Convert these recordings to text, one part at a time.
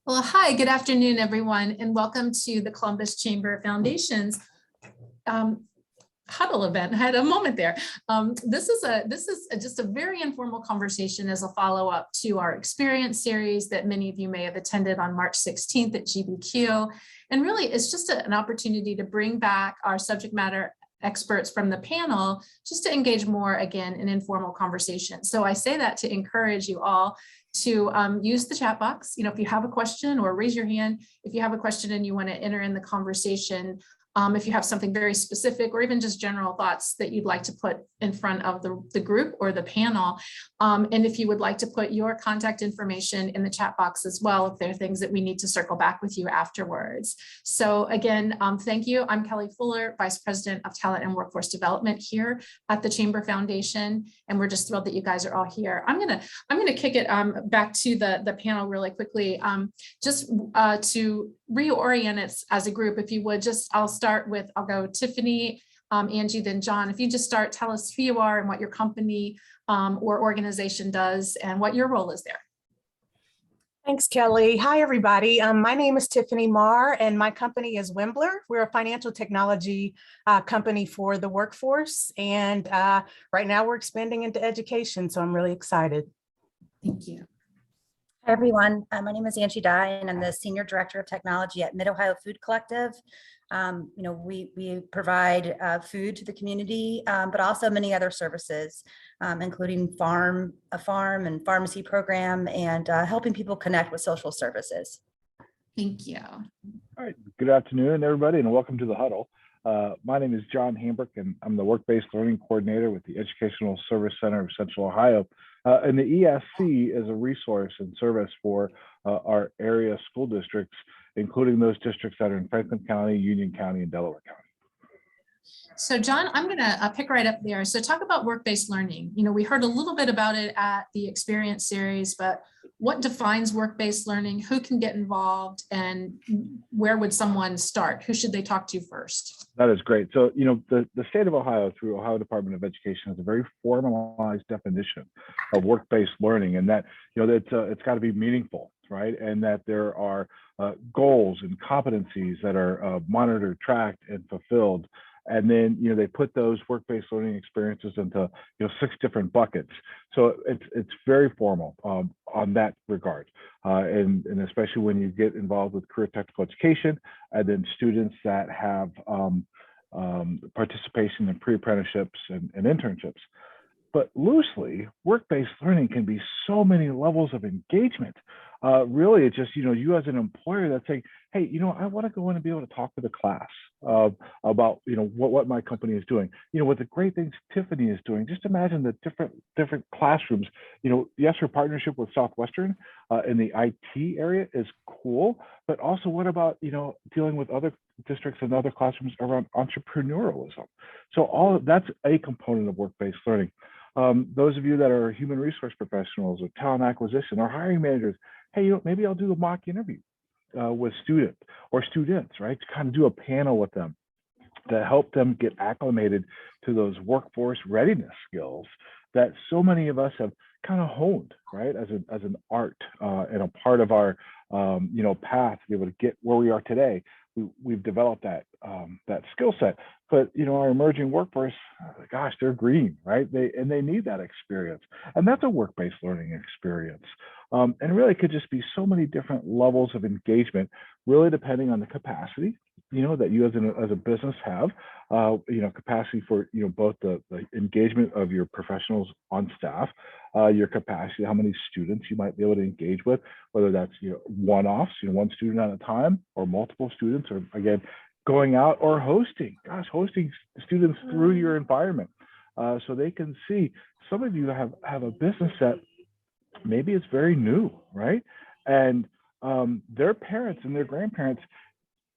Well, hi, good afternoon, everyone, and welcome to the Columbus Chamber Foundation's Huddle event. I had a moment there. This is just a very informal conversation as a follow-up to our experience series that many of you may have attended on March 16th at GBQ. And really, it's just an opportunity to bring back our subject matter experts from the panel just to engage more, again, in informal conversation. So I say that to encourage you all to use the chat box. If you have a question, or raise your hand if you have a question and you want to enter in the conversation. If you have something very specific or even just general thoughts that you'd like to put in front of the group or the panel. And if you would like to put your contact information in the chat box as well, if there are things that we need to circle back with you afterwards. So again, thank you. I'm Kelly Fuller, Vice President of Talent and Workforce Development here at the Chamber Foundation. And we're just thrilled that you guys are all here. I'm gonna kick it back to the panel really quickly, just to reorient it as a group. If you would I'll go Tiffany, Angie, then John. If you just start, tell us who you are and what your company or organization does and what your role is there. Thanks, Kelly. Hi, everybody. My name is Tiffany Marr, and my company is Wimbler. We're a financial technology company for the workforce. And right now we're expanding into education, so I'm really excited. Thank you. Hi, everyone. My name is Angie Dye, and I'm the Senior Director of Technology at Mid-Ohio Food Collective. We provide food to the community, but also many other services, including a farm and pharmacy program, and helping people connect with social services. Thank you. All right. Good afternoon, everybody, and welcome to the Huddle. My name is John Hambrick, and I'm the Work-Based Learning Coordinator with the Educational Service Center of Central Ohio. And the ESC is a resource and service for our area school districts, including those districts that are in Franklin County, Union County, and Delaware County. So John, I'm going to pick right up there. So talk about work-based learning. We heard a little bit about it at the experience series, but what defines work-based learning? Who can get involved, and where would someone start? Who should they talk to first? That is great. So, the state of Ohio, through Ohio Department of Education, has a very formalized definition of work-based learning, and that, it's got to be meaningful, right? And that there are goals and competencies that are monitored, tracked, and fulfilled. And then, they put those work-based learning experiences into, 6 different buckets. So it's very formal on that regard. And especially when you get involved with career technical education, and then students that have participation in pre-apprenticeships and internships. But loosely, work-based learning can be so many levels of engagement. Really, it's just, you as an employer that's saying, hey, I want to go in and be able to talk to the class about, what my company is doing. What the great things Tiffany is doing. Just imagine the different classrooms. Yes, her partnership with Southwestern in the IT area is cool, but also what about, dealing with other districts and other classrooms around entrepreneurialism? So all of that's a component of work-based learning. Those of you that are human resource professionals or talent acquisition or hiring managers, hey, maybe I'll do a mock interview with students, right? To kind of do a panel with them to help them get acclimated to those workforce readiness skills that so many of us have kind of honed, right? As an art and a part of our, path to be able to get where we are today. We've developed that skill set, but our emerging workforce, gosh, they're green, right? They need that experience, and that's a work-based learning experience. And really, it could just be so many different levels of engagement, really depending on the capacity, that you as a business have, capacity for both the engagement of your professionals on staff, your capacity, how many students you might be able to engage with, whether that's one-offs, one student at a time, or multiple students, or again going out or hosting students through your environment, so they can see. Some of you have a business that maybe it's very new, right? And their parents and their grandparents,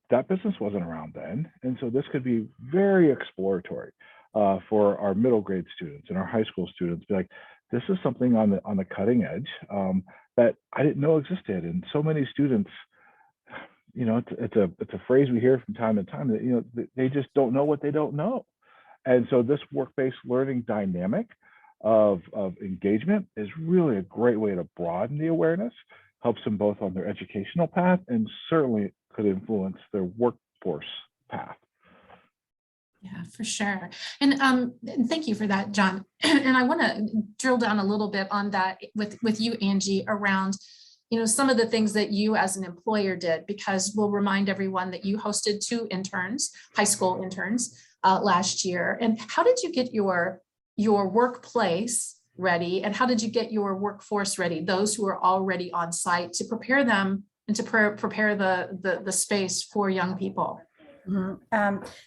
that business wasn't around then. And so this could be very exploratory for our middle grade students and our high school students. Be like, this is something on the cutting edge that I didn't know existed. And so many students, it's a phrase we hear from time to time that, they just don't know what they don't know. And so this work-based learning dynamic of engagement is really a great way to broaden the awareness helps them both on their educational path and certainly could influence their workforce path. Yeah, for sure. And thank you for that, John. And I want to drill down a little bit on that with you, Angie, around, some of the things that you as an employer did, because we'll remind everyone that you hosted 2 interns, high school interns, last year. And how did you get your workplace ready? And how did you get your workforce ready, those who are already on site, to prepare them and to prepare the space for young people?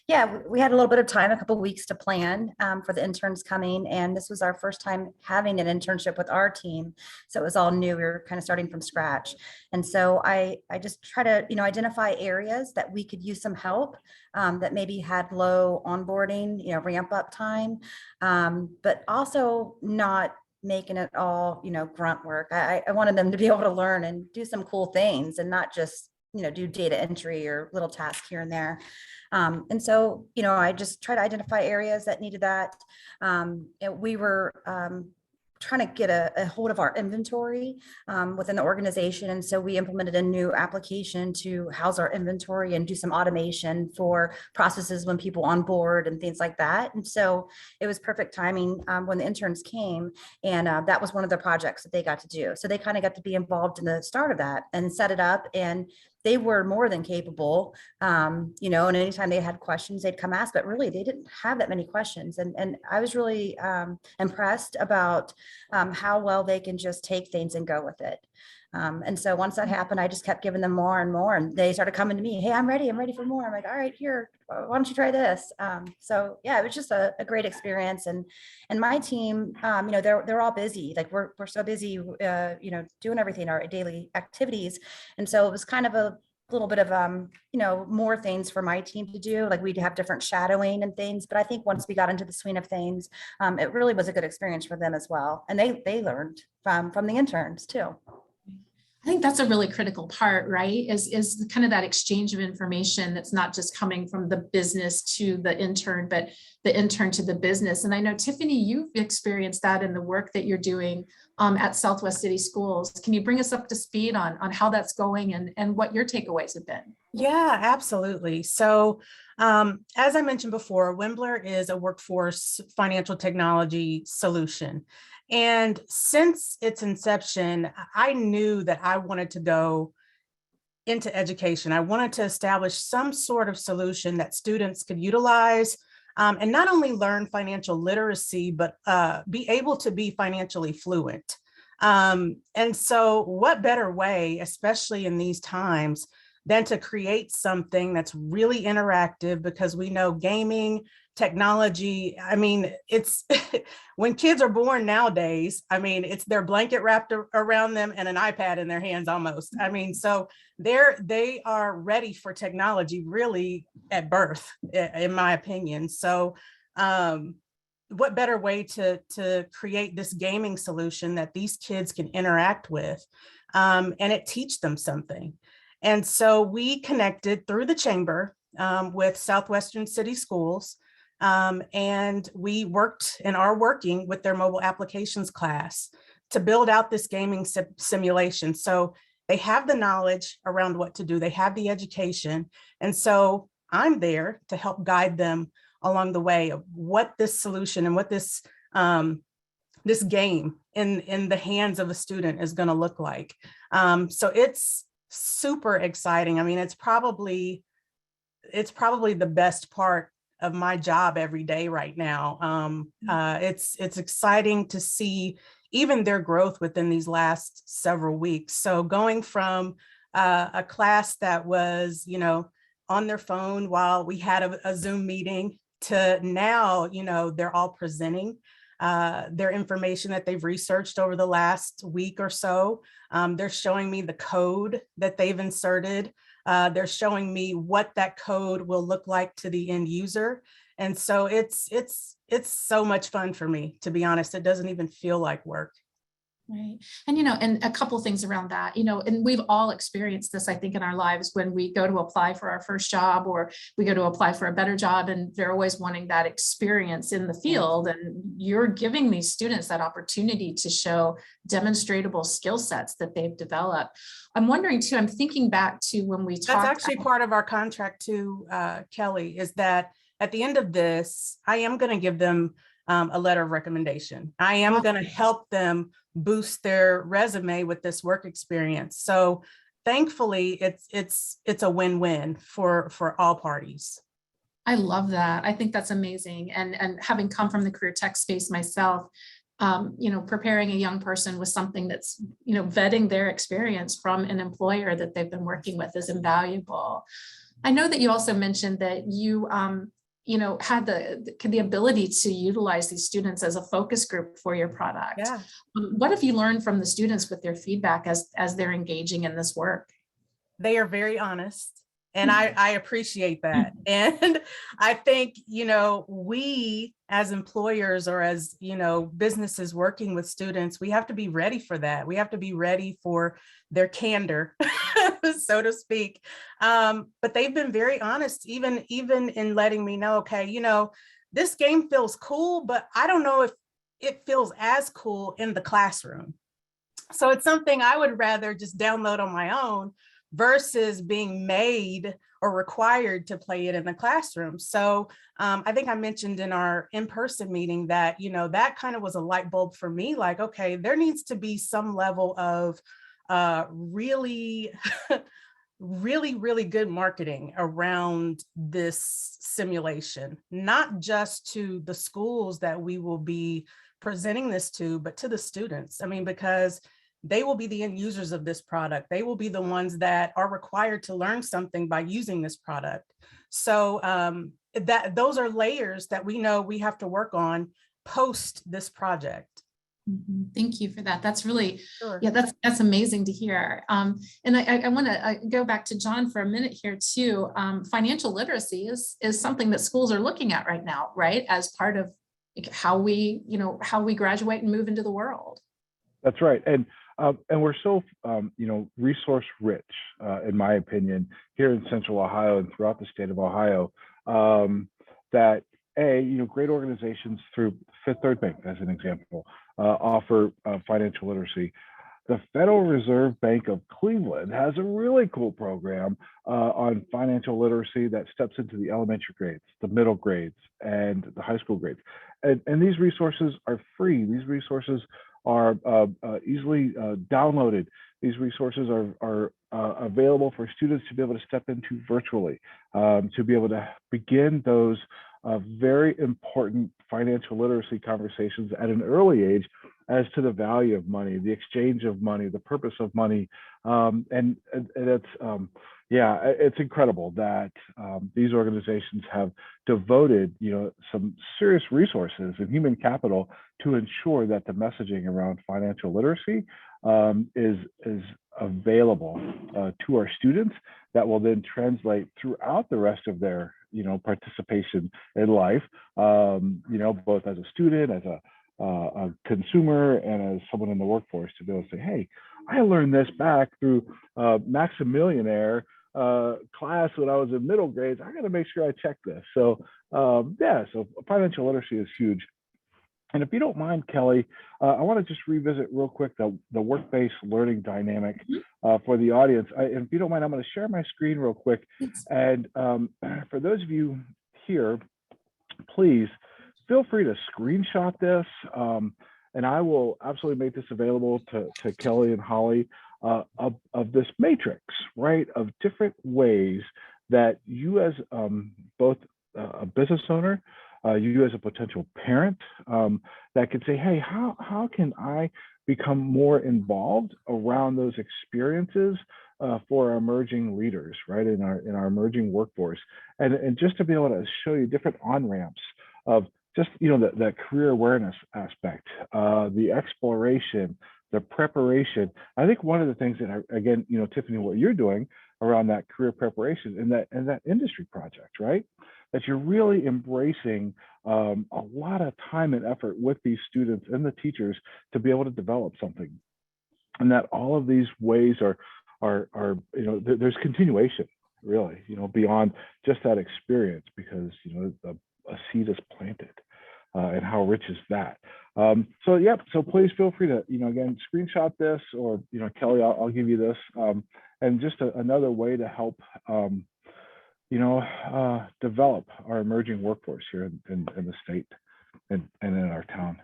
Yeah, we had a little bit of time, a couple of weeks to plan for the interns coming, and this was our first time having an internship with our team, so it was all new. We were kind of starting from scratch, and so I just try to identify areas that we could use some help, that maybe had low onboarding, ramp up time, but also not making it all grunt work. I wanted them to be able to learn and do some cool things and not just do data entry or little tasks here and there. And so, I just try to identify areas that needed that. And we were trying to get a hold of our inventory within the organization. And so we implemented a new application to house our inventory and do some automation for processes when people on board and things like that. And so it was perfect timing when the interns came, and that was one of the projects that they got to do. So they kind of got to be involved in the start of that and set it up, and they were more than capable, and anytime they had questions, they'd come ask, but really they didn't have that many questions. And I was really impressed about how well they can just take things and go with it. And so once that happened, I just kept giving them more and more, and they started coming to me, hey, I'm ready for more. I'm like, all right, here, why don't you try this? So yeah, it was just a great experience. And my team, they're all busy. Like we're so busy, doing everything, our daily activities. And so it was kind of a little bit of, more things for my team to do. Like we'd have different shadowing and things, but I think once we got into the swing of things, it really was a good experience for them as well. And they learned from the interns too. I think that's a really critical part, right? Is kind of that exchange of information that's not just coming from the business to the intern, but the intern to the business. And I know, Tiffany, you've experienced that in the work that you're doing at Southwest City Schools. Can you bring us up to speed on how that's going and what your takeaways have been? Yeah, absolutely. So as I mentioned before, Wimbler is a workforce financial technology solution. And since its inception, I knew that I wanted to go into education. I wanted to establish some sort of solution that students could utilize and not only learn financial literacy, but be able to be financially fluent. And so what better way, especially in these times, than to create something that's really interactive, because we know gaming, technology, I mean, it's when kids are born nowadays, I mean, it's their blanket wrapped around them and an iPad in their hands almost. I mean, so they are ready for technology really at birth, in my opinion. So what better way to create this gaming solution that these kids can interact with and it teach them something. And so we connected through the chamber with Southwestern City Schools, and we worked and are working with their mobile applications class to build out this gaming simulation. So they have the knowledge around what to do, they have the education. And so I'm there to help guide them along the way of what this solution and what this this game in the hands of a student is going to look like. So it's super exciting. I mean, it's probably the best part of my job every day right now. It's exciting to see even their growth within these last several weeks. So going from a class that was, on their phone while we had a Zoom meeting to now, they're all presenting their information that they've researched over the last week or so. They're showing me the code that they've inserted. They're showing me what that code will look like to the end user. And so it's so much fun for me, to be honest. It doesn't even feel like work. Right. And, and a couple things around that, and we've all experienced this, I think, in our lives when we go to apply for our first job or we go to apply for a better job, and they're always wanting that experience in the field. And you're giving these students that opportunity to show demonstrable skill sets that they've developed. I'm wondering too, I'm thinking back to when we That's talked. actually part of our contract too, Kelly, is that at the end of this, I am going to give them a letter of recommendation. I am going to help them boost their resume with this work experience. So thankfully, it's a win-win for all parties. I love that. I think that's amazing. And having come from the career tech space myself, preparing a young person with something that's, vetting their experience from an employer that they've been working with is invaluable. I know that you also mentioned that you, had the ability to utilize these students as a focus group for your product. Yeah. What have you learned from the students with their feedback as they're engaging in this work? They are very honest. And I appreciate that. And I think, we as employers or as, businesses working with students, we have to be ready for that. We have to be ready for their candor, so to speak. But they've been very honest, even in letting me know, okay, this game feels cool, but I don't know if it feels as cool in the classroom. So it's something I would rather just download on my own versus being made or required to play it in the classroom. So I think I mentioned in our in-person meeting that, that kind of was a light bulb for me, like, okay, there needs to be some level of really, really good marketing around this simulation, not just to the schools that we will be presenting this to, but to the students. I mean, because they will be the end users of this product. They will be the ones that are required to learn something by using this product. So those are layers that we know we have to work on post this project. Thank you for that. That's really, Sure. yeah, that's amazing to hear. And I want to go back to John for a minute here too. Financial literacy is something that schools are looking at right now, right? As part of how we graduate and move into the world. That's right. And we're so, resource rich, in my opinion, here in Central Ohio and throughout the state of Ohio, that great organizations through Fifth Third Bank, as an example, offer financial literacy. The Federal Reserve Bank of Cleveland has a really cool program on financial literacy that steps into the elementary grades, the middle grades, and the high school grades. And these resources are free. These resources are easily downloaded. These resources are available for students to be able to step into virtually, to be able to begin those very important financial literacy conversations at an early age as to the value of money, the exchange of money, the purpose of money. And it's, it's incredible that these organizations have devoted, some serious resources and human capital to ensure that the messaging around financial literacy is available to our students that will then translate throughout the rest of their, participation in life, both as a student, as a consumer, and as someone in the workforce, to be able to say, hey, I learned this back through Maximillionaire class when I was in middle grades. I got to make sure I check this. So so financial literacy is huge. And if you don't mind, Kelly, I want to just revisit real quick the work-based learning dynamic for the audience. If you don't mind, I'm going to share my screen real quick. And for those of you here, please feel free to screenshot this. And I will absolutely make this available to Kelly and Holly of this matrix, right, of different ways that you as both a business owner, you as a potential parent, that could say, hey, how can I become more involved around those experiences for our emerging leaders, right, in our emerging workforce, and just to be able to show you different on-ramps of just, that career awareness aspect, the exploration, the preparation. I think one of the things that, again, Tiffany, what you're doing around that career preparation and that industry project, right? that you're really embracing a lot of time and effort with these students and the teachers to be able to develop something, and that all of these ways are there's continuation, really, beyond just that experience, because a seed is planted, and how rich is that. So please feel free to again screenshot this, or Kelly, I'll give you this, and just another way to help develop our emerging workforce here in the state and in our town.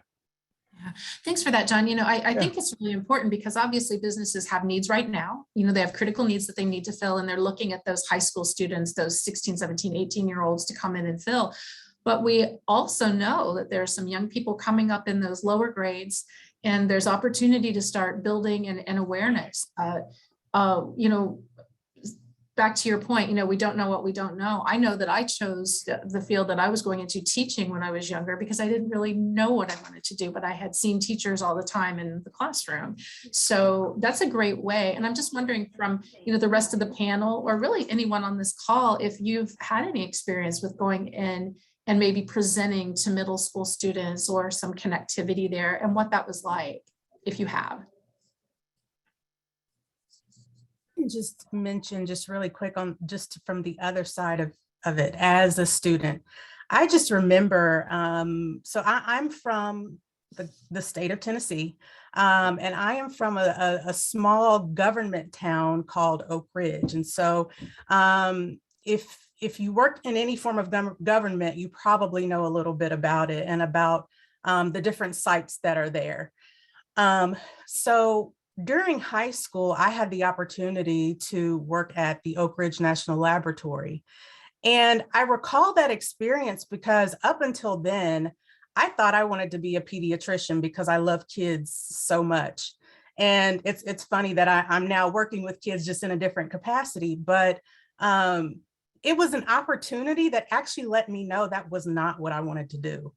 Yeah. Thanks for that, John. I think it's really important, because obviously businesses have needs right now. They have critical needs that they need to fill, and they're looking at those high school students, those 16, 17, 18-year-olds to come in and fill. But we also know that there are some young people coming up in those lower grades, and there's opportunity to start building an awareness. Back to your point, we don't know what we don't know. I know that I chose the field that I was going into, teaching, when I was younger, because I didn't really know what I wanted to do, but I had seen teachers all the time in the classroom. So that's a great way. And I'm just wondering from, the rest of the panel, or really anyone on this call, if you've had any experience with going in and maybe presenting to middle school students, or some connectivity there, and what that was like, if you have. Just mention just really quick on just from the other side of it as a student. I just remember, so I'm from the state of Tennessee, and I am from a small government town called Oak Ridge. And so if you work in any form of government, you probably know a little bit about it and about the different sites that are there. So during high school, I had the opportunity to work at the Oak Ridge National Laboratory. And I recall that experience because up until then, I thought I wanted to be a pediatrician because I love kids so much. And it's funny that I'm now working with kids just in a different capacity, but it was an opportunity that actually let me know that was not what I wanted to do.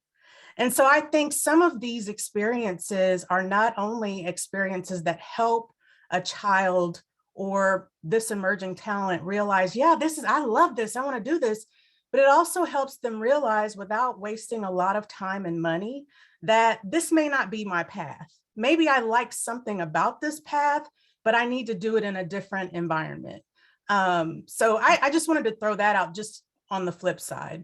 And so I think some of these experiences are not only experiences that help a child or this emerging talent realize, yeah, I love this, I want to do this, but it also helps them realize, without wasting a lot of time and money, that this may not be my path. Maybe I like something about this path, but I need to do it in a different environment. So I just wanted to throw that out just on the flip side.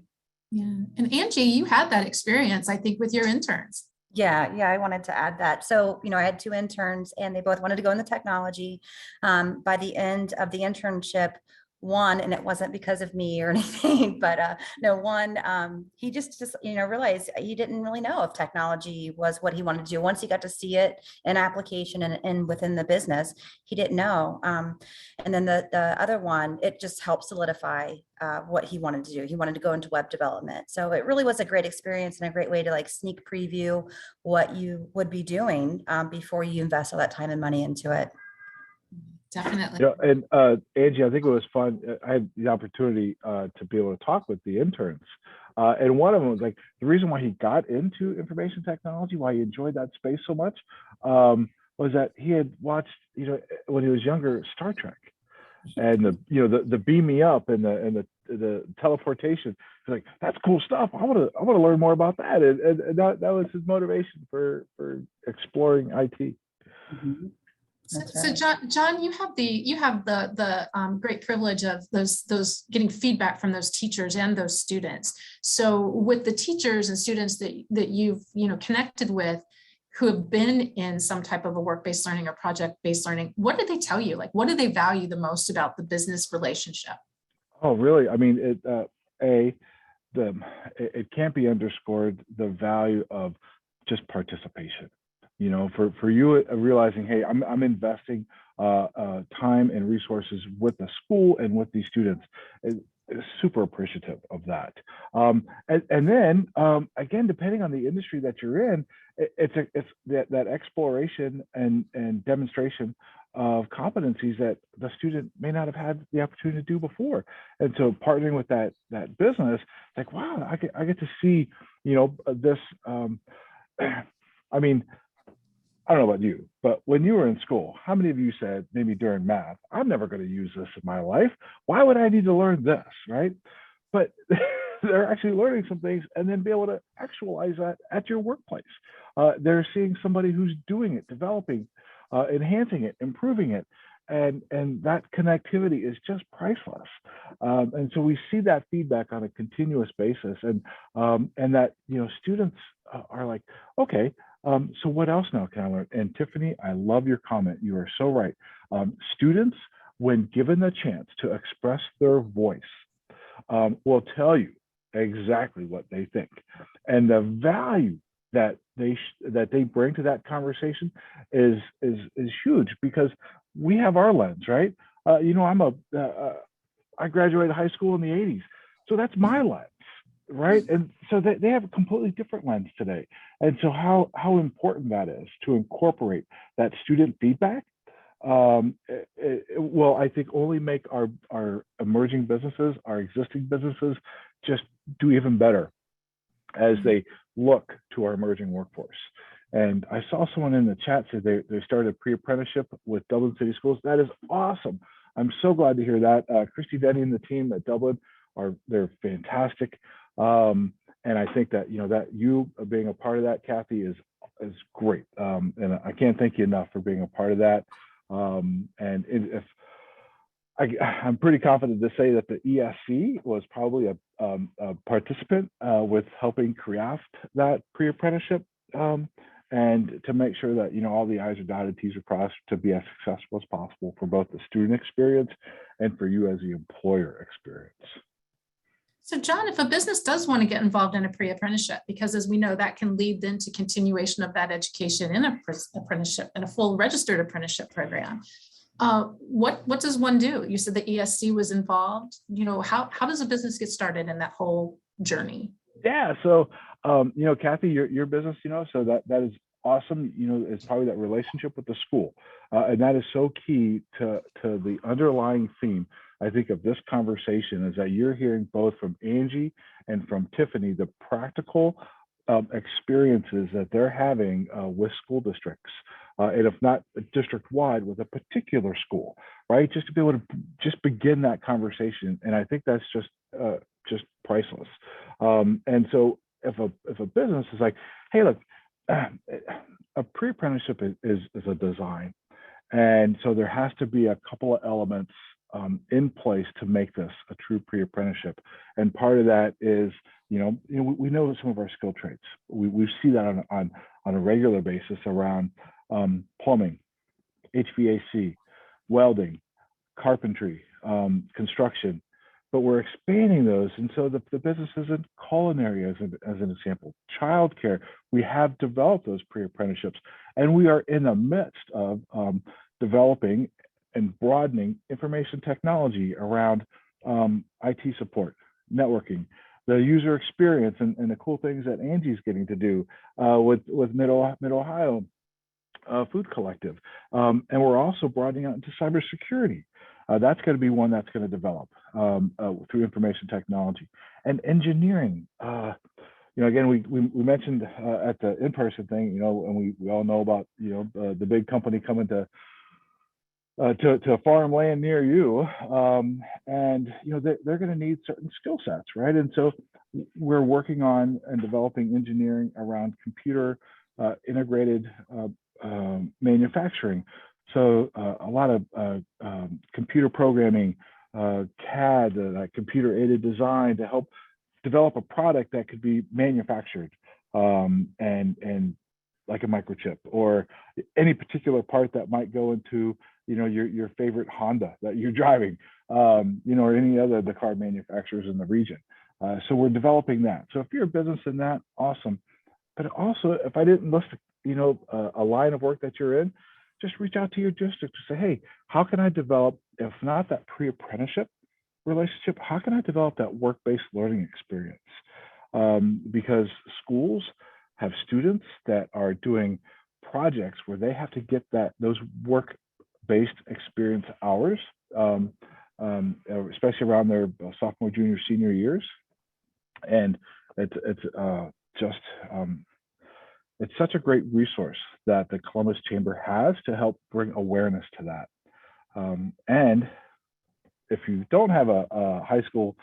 Yeah. And Angie, you had that experience, I think, with your interns. Yeah, I wanted to add that. So, I had 2 interns, and they both wanted to go in the technology. By the end of the internship, one, and it wasn't because of me or anything, but no, one, he just realized he didn't really know if technology was what he wanted to do. Once he got to see it in application and within the business, he didn't know. And then the other one, it just helped solidify what he wanted to do. He wanted to go into web development. So it really was a great experience and a great way to sneak preview what you would be doing before you invest all that time and money into it. Definitely. And Angie, I think it was fun. I had the opportunity to be able to talk with the interns. And one of them was the reason why he got into information technology, why he enjoyed that space so much, was that he had watched, when he was younger, Star Trek, and the beam me up and the teleportation. He's like, that's cool stuff. I want to learn more about that. And that was his motivation for exploring IT. Mm-hmm. So John, you have the great privilege of those getting feedback from those teachers and those students. So with the teachers and students that you've connected with, who have been in some type of a work-based learning or project-based learning, what do they tell you? What do they value the most about the business relationship? Oh, really? I mean, it can't be underscored, the value of just participation. For you realizing, hey, I'm investing time and resources with the school and with these students, is super appreciative of that. And then again, depending on the industry that you're in, it's that exploration and demonstration of competencies that the student may not have had the opportunity to do before. And so partnering with that business, wow, I get to see this. I mean, I don't know about you, but when you were in school, how many of you said, maybe during math, I'm never going to use this in my life. Why would I need to learn this, right? but they're actually learning some things and then be able to actualize that at your workplace. They're seeing somebody who's doing it, developing, enhancing it, improving it. And that connectivity is just priceless. And so we see that feedback on a continuous basis, and that, you know, students are like, okay, so what else now can I learn? And Tiffany, I love your comment. You are so right. Students, when given the chance to express their voice, will tell you exactly what they think, and the value that they bring to that conversation is huge, because we have our lens, right? You know, I graduated high school in the 80s, so that's my lens, right? And so they have a completely different lens today. And so how important that is to incorporate that student feedback will, I think, only make our emerging businesses, our existing businesses, just do even better as they look to our emerging workforce. And I saw someone in the chat say they started a pre-apprenticeship with Dublin City Schools. That is awesome. I'm so glad to hear that. Christy Denny and the team at Dublin they're fantastic. And I think that, you know, that you being a part of that, Kathy, is great. And I can't thank you enough for being a part of that. I'm pretty confident to say that the ESC was probably a participant with helping craft that pre-apprenticeship, and to make sure that, you know, all the I's are dotted, T's are crossed, to be as successful as possible for both the student experience and for you as the employer experience. So John, if a business does want to get involved in a pre-apprenticeship, because as we know, that can lead then to continuation of that education in a apprenticeship and a full registered apprenticeship program. What does one do? You said the ESC was involved. You know, how does a business get started in that whole journey? Yeah, so you know, Kathy, your business, you know, so that is awesome. You know, it's probably that relationship with the school, and that is so key to the underlying theme, I think, of this conversation, is that you're hearing both from Angie and from Tiffany the practical experiences that they're having with school districts, and if not district-wide, with a particular school, right? Just to be able to just begin that conversation, and I think that's just priceless. And so if a business is like, hey, look, a pre-apprenticeship is a design, and so there has to be a couple of elements in place to make this a true pre-apprenticeship. And part of that is, you know, we know some of our skill traits. We see that on a regular basis around plumbing, HVAC, welding, carpentry, construction, but we're expanding those. And so the business is in culinary, as an example, childcare. We have developed those pre-apprenticeships, and we are in the midst of developing and broadening information technology around IT support, networking, the user experience, and the cool things that Angie's getting to do with Mid-Ohio Food Collective. And we're also broadening out into cybersecurity. That's going to be one that's going to develop through information technology and engineering. You know, again, we mentioned at the in-person thing, you know, and we all know about, you know, the big company coming to farmland near you, and you know they're going to need certain skill sets, right? And so we're working on and developing engineering around computer integrated manufacturing. So a lot of computer programming, CAD, computer aided design, to help develop a product that could be manufactured, and like a microchip or any particular part that might go into, you know, your favorite Honda that you're driving, you know, or any other of the car manufacturers in the region. So we're developing that. So if you're a business in that, awesome. But also, if I didn't list, you know, a line of work that you're in, just reach out to your district to say, hey, how can I develop, if not that pre-apprenticeship relationship, how can I develop that work-based learning experience? Because schools have students that are doing projects where they have to get those work-based experience hours, especially around their sophomore, junior, senior years. And it's such a great resource that the Columbus Chamber has to help bring awareness to that. And if you don't have a high school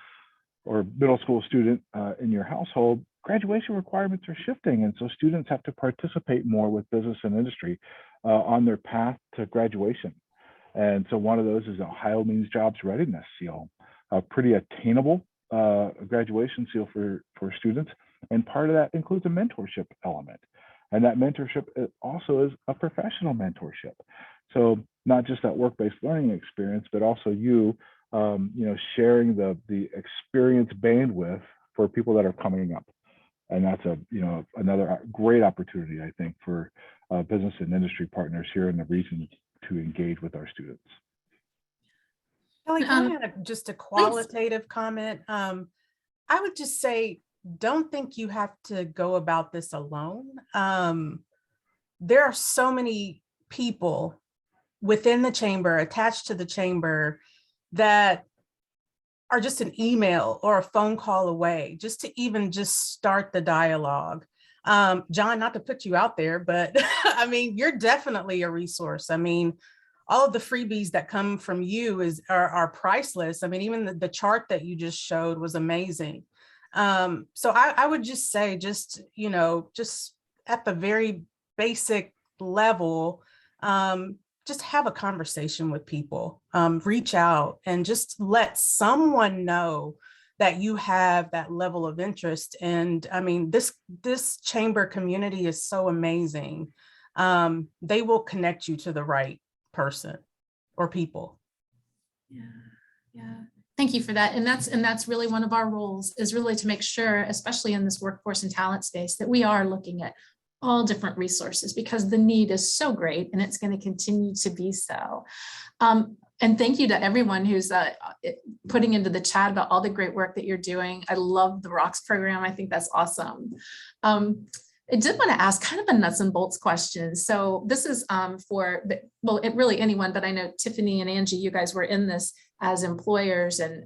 or middle school student in your household, graduation requirements are shifting. And so students have to participate more with business and industry on their path to graduation. And so one of those is Ohio Means Jobs Readiness Seal, a pretty attainable graduation seal for students. And part of that includes a mentorship element. And that mentorship also is a professional mentorship. So not just that work-based learning experience, but also you sharing the experience bandwidth for people that are coming up. And that's another great opportunity, I think, for business and industry partners here in the region to engage with our students. Kelly, can I add just a qualitative comment? I would just say, don't think you have to go about this alone. There are so many people within the chamber, attached to the chamber, that are just an email or a phone call away, just to even just start the dialogue. John, not to put you out there, but I mean, you're definitely a resource. I mean, all of the freebies that come from you are priceless. I mean, even the chart that you just showed was amazing. So I would just say, just at the very basic level, just have a conversation with people, reach out and just let someone know that you have that level of interest. And I mean, this chamber community is so amazing. They will connect you to the right person or people. Yeah. Thank you for that. And that's really one of our roles, is really to make sure, especially in this workforce and talent space, that we are looking at all different resources, because the need is so great and it's going to continue to be so. And thank you to everyone who's putting into the chat about all the great work that you're doing. I love the ROCKS program. I think that's awesome. I did want to ask kind of a nuts and bolts question. So this is really anyone, but I know Tiffany and Angie, you guys were in this as employers, and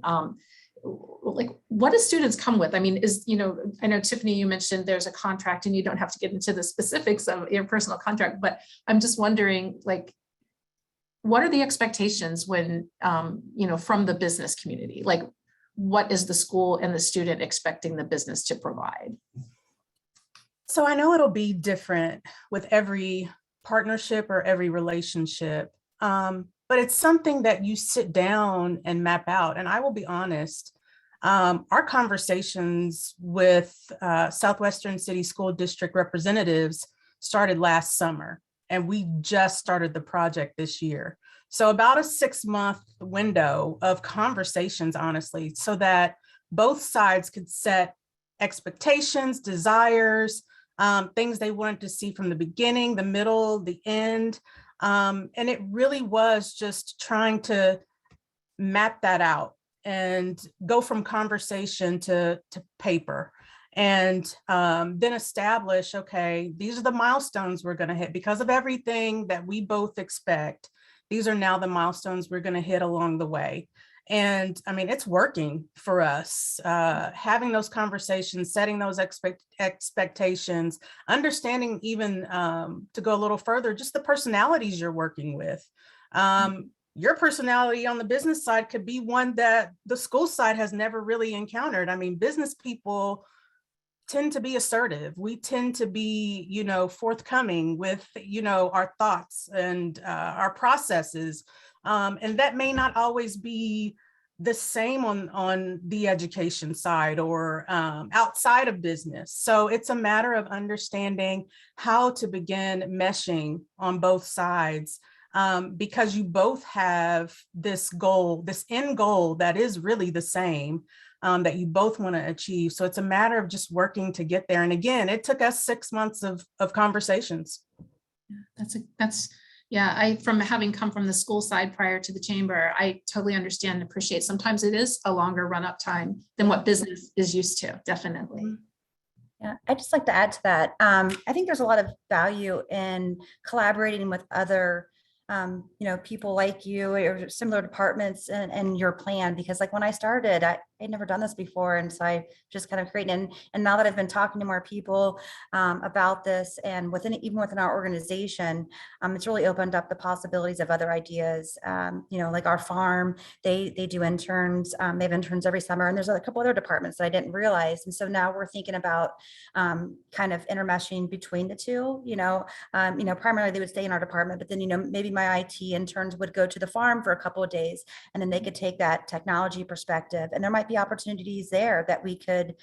like, what do students come with? I mean, I know Tiffany, you mentioned there's a contract and you don't have to get into the specifics of your personal contract, but I'm just wondering, like, what are the expectations when, from the business community? Like, what is the school and the student expecting the business to provide? So I know it'll be different with every partnership or every relationship, but it's something that you sit down and map out. And I will be honest, our conversations with Southwestern City School District representatives started last summer, and we just started the project this year. So about a 6-month window of conversations, honestly, so that both sides could set expectations, desires, things they wanted to see from the beginning, the middle, the end. And it really was just trying to map that out and go from conversation to paper, and then establish, okay, these are the milestones we're going to hit because of everything that we both expect. These are now the milestones we're going to hit along the way. And I mean, it's working for us, having those conversations, setting those expectations, understanding even to go a little further, just the personalities you're working with. Your personality on the business side could be one that the school side has never really encountered. I mean, business people tend to be assertive. We tend to be, forthcoming with, our thoughts and our processes. And that may not always be the same on the education side or outside of business. So it's a matter of understanding how to begin meshing on both sides, because you both have this goal, this end goal that is really the same, that you both want to achieve. So it's a matter of just working to get there. And again, it took us 6 months of conversations. From having come from the school side prior to the chamber, I totally understand and appreciate. Sometimes it is a longer run-up time than what business is used to, definitely. Yeah, I'd just like to add to that. I think there's a lot of value in collaborating with other people like you or similar departments and your plan, because like when I started, I'd never done this before. And so I just kind of created, and now that I've been talking to more people about this, and even within our organization, it's really opened up the possibilities of other ideas. Like our farm, they do interns, they have interns every summer, and there's a couple other departments that I didn't realize. And so now we're thinking about kind of intermeshing between the two, primarily they would stay in our department, but then, maybe my IT interns would go to the farm for a couple of days, and then they could take that technology perspective, and there might be opportunities there that we could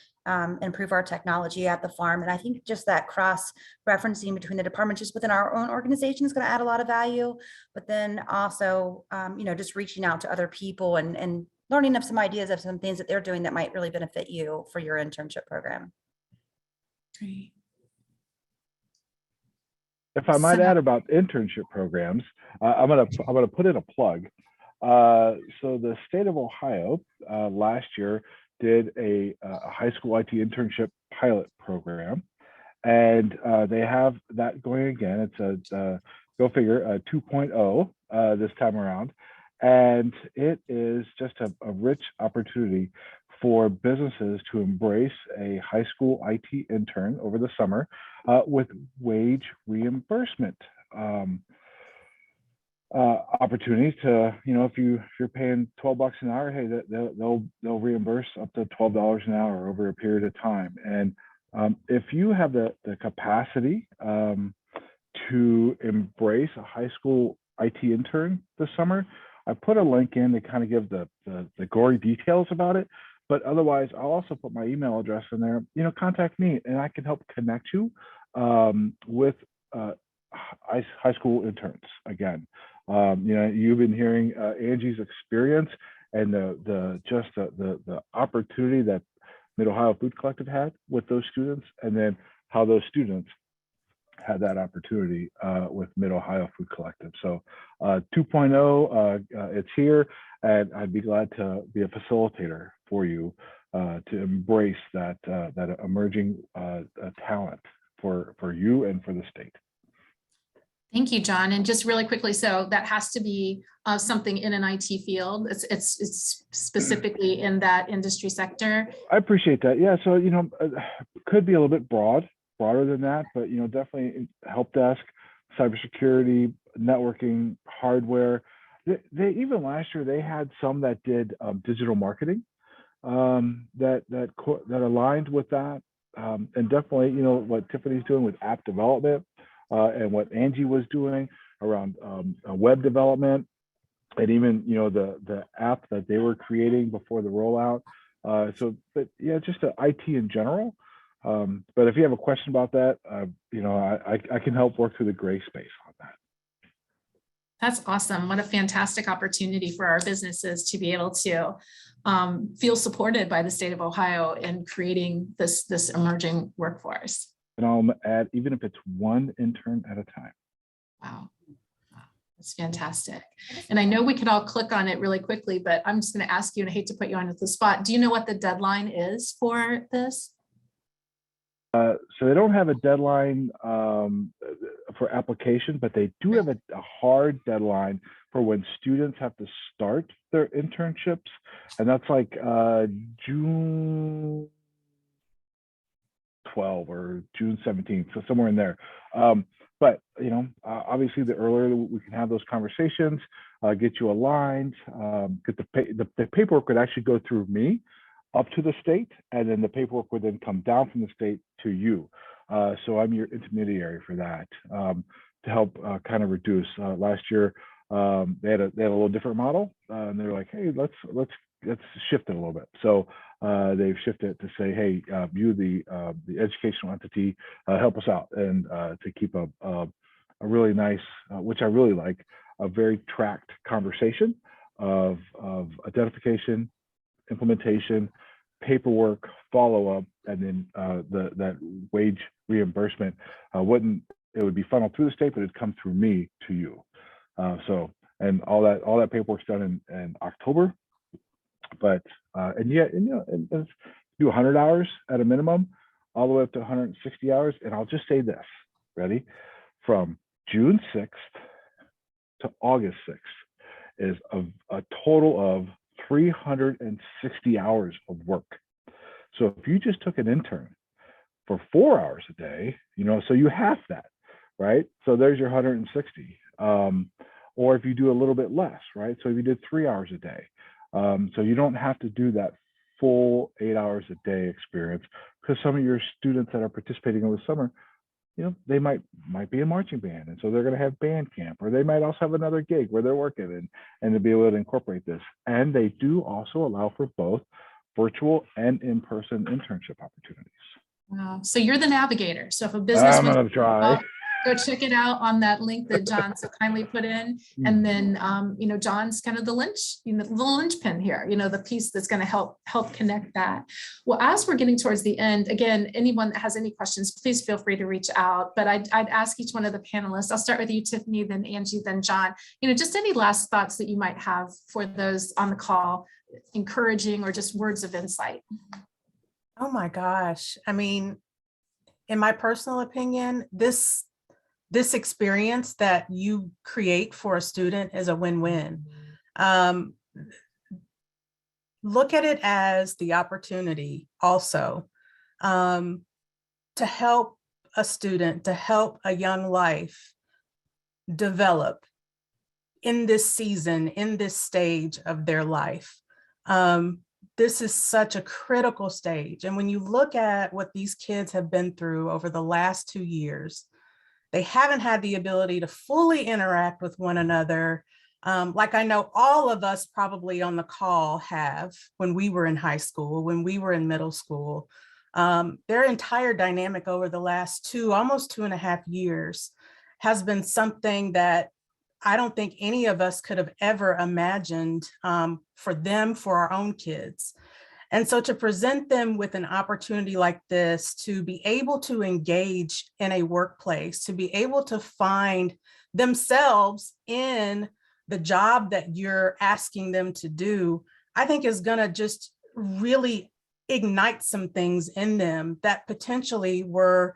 improve our technology at the farm. And I think just that cross referencing between the departments just within our own organization is going to add a lot of value, but then also, just reaching out to other people and learning of some ideas of some things that they're doing that might really benefit you for your internship program. Great. If I might add about internship programs, I'm gonna put in a plug. So the state of Ohio last year did a high school IT internship pilot program, and they have that going again. It's a go figure, a 2.0 this time around, and it is just a rich opportunity for businesses to embrace a high school IT intern over the summer with wage reimbursement opportunities to, if you're paying $12 an hour, hey, they'll reimburse up to $12 an hour over a period of time. And if you have the capacity to embrace a high school IT intern this summer, I put a link in to kind of give the gory details about it. But otherwise, I'll also put my email address in there. Contact me, and I can help connect you with high school interns. Again, you've been hearing Angie's experience and the opportunity that Mid-Ohio Food Collective had with those students, and then how those students had that opportunity with Mid-Ohio Food Collective. So 2.0, it's here, and I'd be glad to be a facilitator for you to embrace that emerging talent for you and for the state. Thank you, John. And just really quickly, so that has to be something in an IT field. It's specifically in that industry sector. I appreciate that. Yeah. So, could be a little bit broader than that, but, definitely help desk, cybersecurity, networking, hardware. They even last year, they had some that did digital marketing that aligned with that. And definitely, what Tiffany's doing with app development, and what Angie was doing around web development, and even the app that they were creating before the rollout. But yeah, just the IT in general. But if you have a question about that, I can help work through the gray space on that. That's awesome. What a fantastic opportunity for our businesses to be able to feel supported by the state of Ohio in creating this emerging workforce. And I'll add, even if it's one intern at a time. Wow. That's fantastic. And I know we could all click on it really quickly, but I'm just going to ask you, and I hate to put you on the spot. Do you know what the deadline is for this? So they don't have a deadline for application, but they do have a hard deadline for when students have to start their internships. And that's like June 12 or June 17th, so somewhere in there. But obviously, the earlier we can have those conversations, get you aligned, get the paperwork would actually go through me up to the state, and then the paperwork would then come down from the state to you. So I'm your intermediary for that, to help kind of reduce. Last year, they had a little different model, and they were like, hey, let's shift it a little bit. So they've shifted to say, hey, you, the educational entity, help us out, and to keep a really nice, which I really like, a very tracked conversation of identification, implementation, paperwork, follow-up, and then that wage reimbursement it would be funneled through the state, but it'd come through me to you. And all that paperwork's done in October. But and do 100 hours at a minimum, all the way up to 160 hours. And I'll just say this, ready? From June 6th to August 6th is a total of 360 hours of work. So if you just took an intern for 4 hours a day, so you half that, right? So there's your 160. Or if you do a little bit less, right? So if you did 3 hours a day, so you don't have to do that full 8 hours a day experience, because some of your students that are participating in the summer, they might be a marching band, and so they're going to have band camp, or they might also have another gig where they're working, and to be able to incorporate this. And they do also allow for both virtual and in-person internship opportunities. Wow. So you're the navigator. So if a business I'm wants gonna try. go check it out on that link that John so kindly put in. And then, John's kind of the linchpin here, the piece that's going to help connect that. Well, as we're getting towards the end, again, anyone that has any questions, please feel free to reach out. But I'd ask each one of the panelists. I'll start with you, Tiffany, then Angie, then John. Just any last thoughts that you might have for those on the call, encouraging or just words of insight. Oh my gosh. I mean, in my personal opinion, this experience that you create for a student is a win-win. Look at it as the opportunity also to help a student, to help a young life develop in this season, in this stage of their life. This is such a critical stage. And when you look at what these kids have been through over the last 2 years, they haven't had the ability to fully interact with one another. Like I know all of us probably on the call have when we were in high school, when we were in middle school. Their entire dynamic over the last almost 2.5 years has been something that I don't think any of us could have ever imagined for them, for our own kids. And so to present them with an opportunity like this, to be able to engage in a workplace, to be able to find themselves in the job that you're asking them to do, I think is going to just really ignite some things in them that potentially were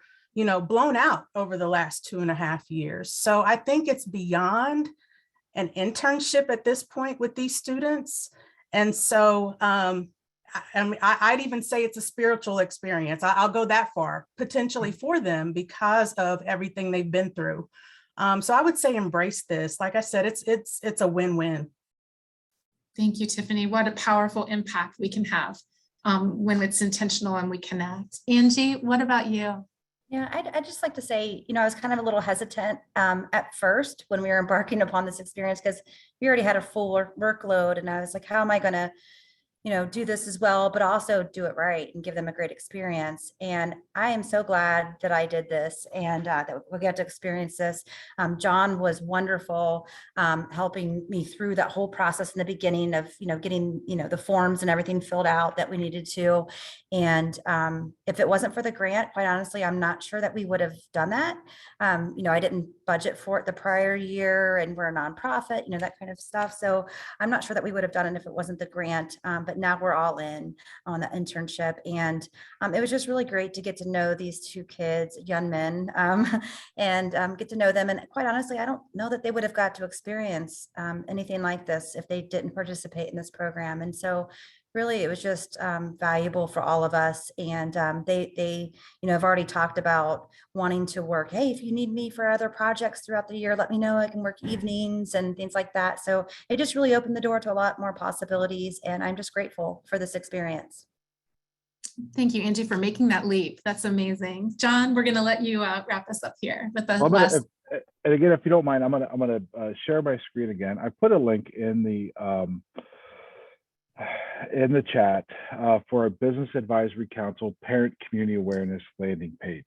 blown out over the last 2.5 years. So I think it's beyond an internship at this point with these students. And so I'd even say it's a spiritual experience. I'll go that far, potentially for them because of everything they've been through. So I would say embrace this. Like I said, it's a win-win. Thank you, Tiffany. What a powerful impact we can have when it's intentional and we connect. Angie, what about you? Yeah, I'd just like to say, I was kind of a little hesitant at first when we were embarking upon this experience, because we already had a full workload, and I was like, how am I going to do this as well, but also do it right and give them a great experience. And I am so glad that I did this and that we get to experience this. John was wonderful, helping me through that whole process in the beginning of, getting, the forms and everything filled out that we needed to. And if it wasn't for the grant, quite honestly, I'm not sure that we would have done that. I didn't budget for it the prior year, and we're a nonprofit, that kind of stuff. So I'm not sure that we would have done it if it wasn't the grant. But now we're all in on the internship. And it was just really great to get to know these two kids, young men, and get to know them. And quite honestly, I don't know that they would have got to experience anything like this if they didn't participate in this program. And so really, it was just valuable for all of us. And they have already talked about wanting to work. Hey, if you need me for other projects throughout the year, let me know. I can work evenings and things like that. So it just really opened the door to a lot more possibilities. And I'm just grateful for this experience. Thank you, Angie, for making that leap. That's amazing. John, we're going to let you wrap us up here with the last. And again, if you don't mind, I'm gonna share my screen again. I put a link in the chat for a Business Advisory Council Parent Community Awareness landing page.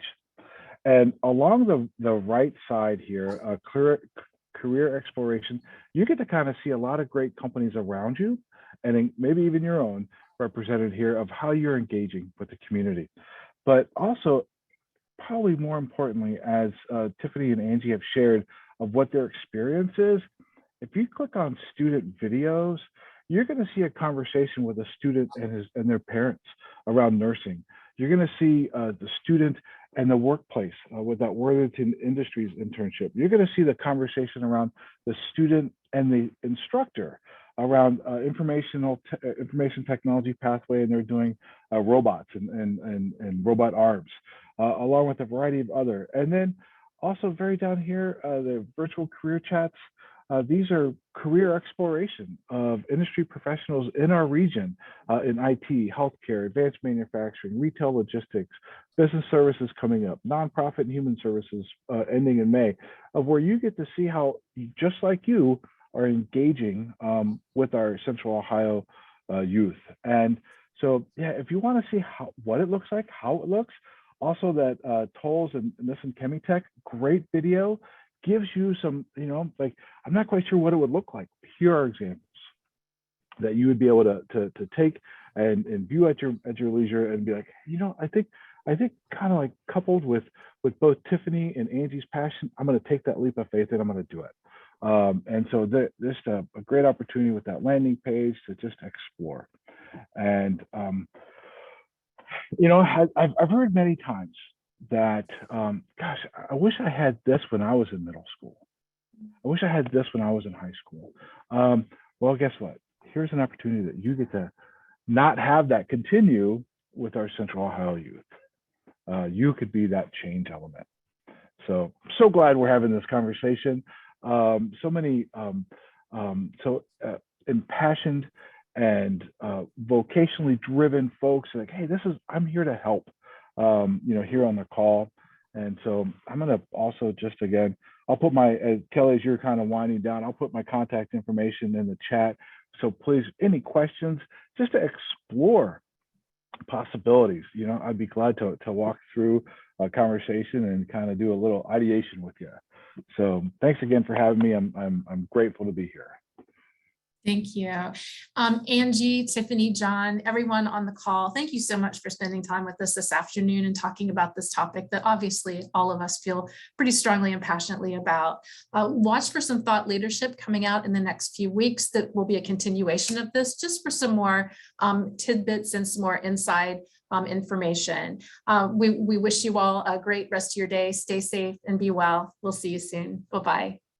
And along the right side here, career exploration, you get to kind of see a lot of great companies around you, and maybe even your own, represented here, of how you're engaging with the community. But also, probably more importantly, as Tiffany and Angie have shared of what their experience is, if you click on student videos, you're going to see a conversation with a student and their parents around nursing. You're going to see the student and the workplace with that Worthington Industries internship. You're going to see the conversation around the student and the instructor around information technology pathway, and they're doing robots and robot arms, along with a variety of other. And then also very down here, the virtual career chats. These are career exploration of industry professionals in our region, in IT, healthcare, advanced manufacturing, retail logistics, business services coming up, nonprofit and human services ending in May, of where you get to see how, just like you, are engaging with our Central Ohio youth. And so, yeah, if you want to see what it looks like, how it looks, also that Tolls and this and Chemitech, great video, gives you some, like, I'm not quite sure what it would look like. Here are examples that you would be able to take and view at your leisure and be like, I think kind of like coupled with both Tiffany and Angie's passion, I'm going to take that leap of faith and I'm going to do it. And so there's a great opportunity with that landing page to just explore. And I've heard many times that, gosh, I wish I had this when I was in middle school. I wish I had this when I was in high school. Well, guess what? Here's an opportunity that you get to not have that continue with our Central Ohio youth. You could be that change element. So glad we're having this conversation. So many impassioned and vocationally driven folks like, hey, I'm here to help. Here on the call. And so I'm going to also just, again, I'll put Kelly, as you're kind of winding down, I'll put my contact information in the chat. So please, any questions, just to explore possibilities, I'd be glad to walk through a conversation and kind of do a little ideation with you. So thanks again for having me. I'm grateful to be here. Thank you. Angie, Tiffany, John, everyone on the call, thank you so much for spending time with us this afternoon and talking about this topic that obviously all of us feel pretty strongly and passionately about. Watch for some thought leadership coming out in the next few weeks that will be a continuation of this, just for some more tidbits and some more inside information. We wish you all a great rest of your day. Stay safe and be well. We'll see you soon. Bye-bye.